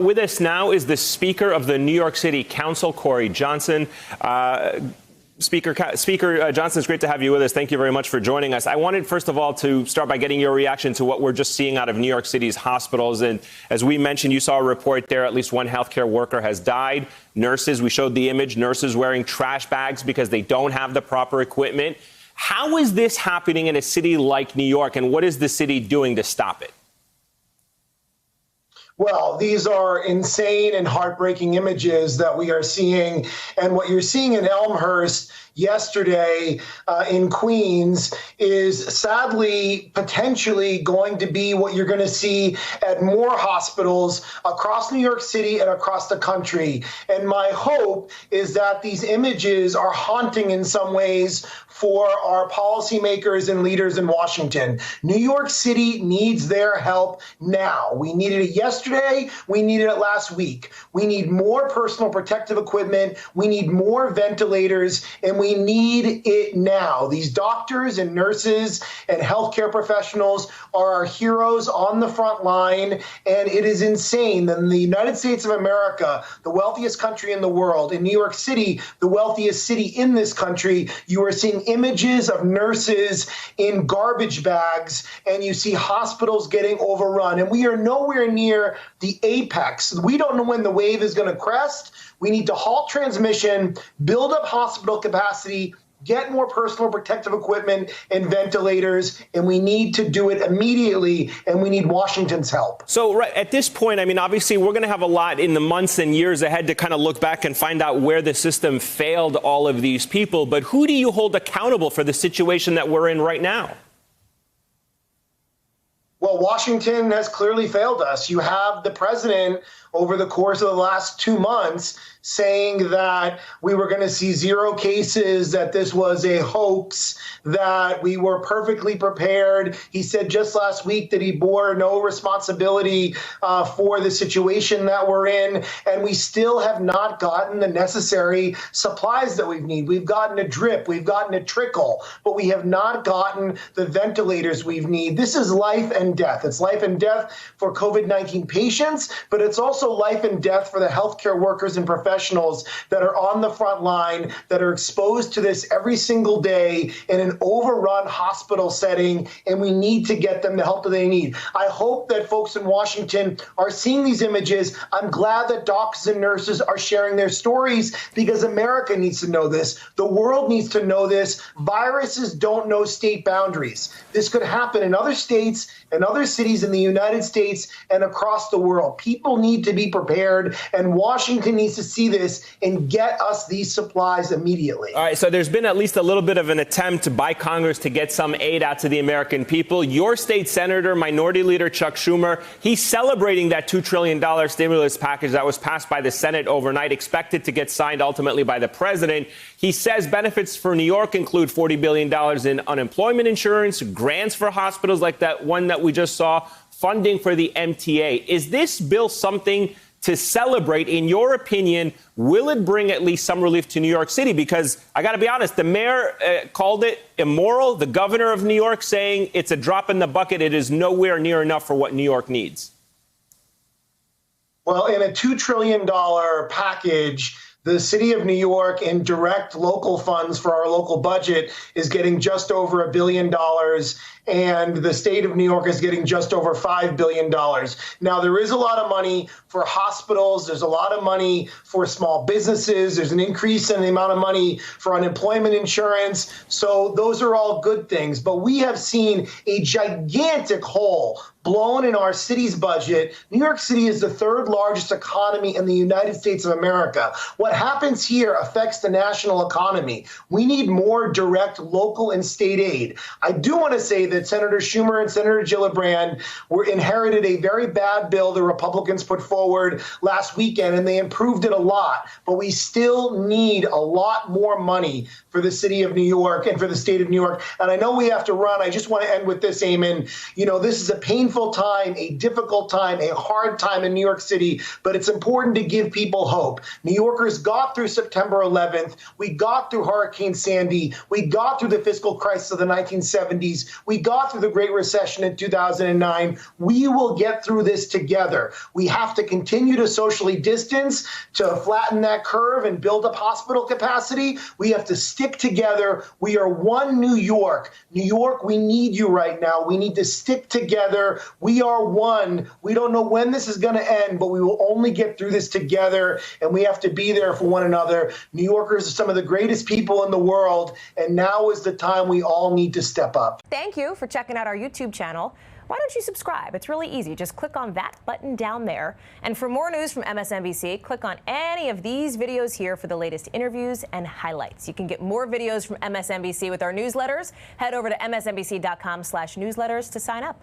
With us now is the Speaker of the New York City Council, Corey Johnson. Speaker Johnson, it's great to have you with us. Thank you very much for joining us. I wanted, first of all, to start by getting your reaction to what we're just seeing out of New York City's hospitals. And as we mentioned, you saw a report there, at least one healthcare worker has died. Nurses, we showed the image, nurses wearing trash bags because they don't have the proper equipment. How is this happening in a city like New York, and what is the city doing to stop it? Well, these are insane and heartbreaking images that we are seeing. And what you're seeing in Elmhurst yesterday in Queens is sadly potentially going to be what you're going to see at more hospitals across New York City and across the country. And my hope is that these images are haunting in some ways for our policymakers and leaders in Washington. New York City needs their help now. We needed it yesterday. We needed it last week. We need more personal protective equipment. We need more ventilators, and we need it now. These doctors and nurses and healthcare professionals are our heroes on the front line, and it is insane that in the United States of America, the wealthiest country in the world, in New York City, the wealthiest city in this country, you are seeing images of nurses in garbage bags, and you see hospitals getting overrun. And we are nowhere near the apex. We don't know when the wave is going to crest. We need to halt transmission, build up hospital capacity, get more personal protective equipment and ventilators, and we need to do it immediately, and we need Washington's help. So right at this point, I mean, obviously, we're going to have a lot in the months and years ahead to kind of look back and find out where the system failed all of these people. But who do you hold accountable for the situation that we're in right now? Well, Washington has clearly failed us. You have the president over the course of the last 2 months saying that we were going to see 0 cases, that this was a hoax, that we were perfectly prepared. He said just last week that he bore no responsibility for the situation that we're in, and we still have not gotten the necessary supplies that we need. We've gotten a drip, we've gotten a trickle, but we have not gotten the ventilators we need. This is life and death. It's life and death for COVID-19 patients, but it's also life and death for the healthcare workers and professionals that are on the front line, that are exposed to this every single day in an overrun hospital setting, and we need to get them the help that they need. I hope that folks in Washington are seeing these images. I'm glad that doctors and nurses are sharing their stories, because America needs to know this. The world needs to know this. Viruses don't know state boundaries. This could happen in other states and other cities in the United States and across the world. People need to be prepared, and Washington needs to see this and get us these supplies immediately. All right, so there's been at least a little bit of an attempt by Congress to get some aid out to the American people. Your state senator, Minority Leader Chuck Schumer, he's celebrating that $2 trillion stimulus package that was passed by the Senate overnight, expected to get signed ultimately by the president. He says benefits for New York include $40 billion in unemployment insurance, grants for hospitals like that one that we just saw, funding for the MTA. Is this bill something to celebrate? In your opinion, will it bring at least some relief to New York City? Because I got to be honest, the mayor called it immoral. The governor of New York saying it's a drop in the bucket. It is nowhere near enough for what New York needs. Well, in a $2 trillion package, the city of New York, in direct local funds for our local budget, is getting just over $1 billion, and the state of New York is getting just over $5 billion. Now, there is a lot of money for hospitals. There's a lot of money for small businesses. There's an increase in the amount of money for unemployment insurance. So those are all good things. But we have seen a gigantic hole blown in our city's budget. New York City is the 3rd largest economy in the United States of America. What happens here affects the national economy. We need more direct local and state aid. I do want to say that Senator Schumer and Senator Gillibrand inherited a very bad bill the Republicans put forward last weekend, and they improved it a lot. But we still need a lot more money for the city of New York and for the state of New York. And I know we have to run. I just want to end with this, Eamon. You know, this is a painful time, a difficult time, a hard time in New York City, but it's important to give people hope. New Yorkers got through September 11th. We got through Hurricane Sandy. We got through the fiscal crisis of the 1970s. We got through the Great Recession in 2009. We will get through this together. We have to continue to socially distance, to flatten that curve and build up hospital capacity. We have to stick together. We are one New York. New York, we need you right now. We need to stick together. We are one. We don't know when this is going to end, but we will only get through this together, and we have to be there for one another. New Yorkers are some of the greatest people in the world, and now is the time we all need to step up. Thank you for checking out our YouTube channel. Why don't you subscribe? It's really easy. Just click on that button down there. And for more news from MSNBC, click on any of these videos here for the latest interviews and highlights. You can get more videos from MSNBC with our newsletters. Head over to msnbc.com/newsletters to sign up.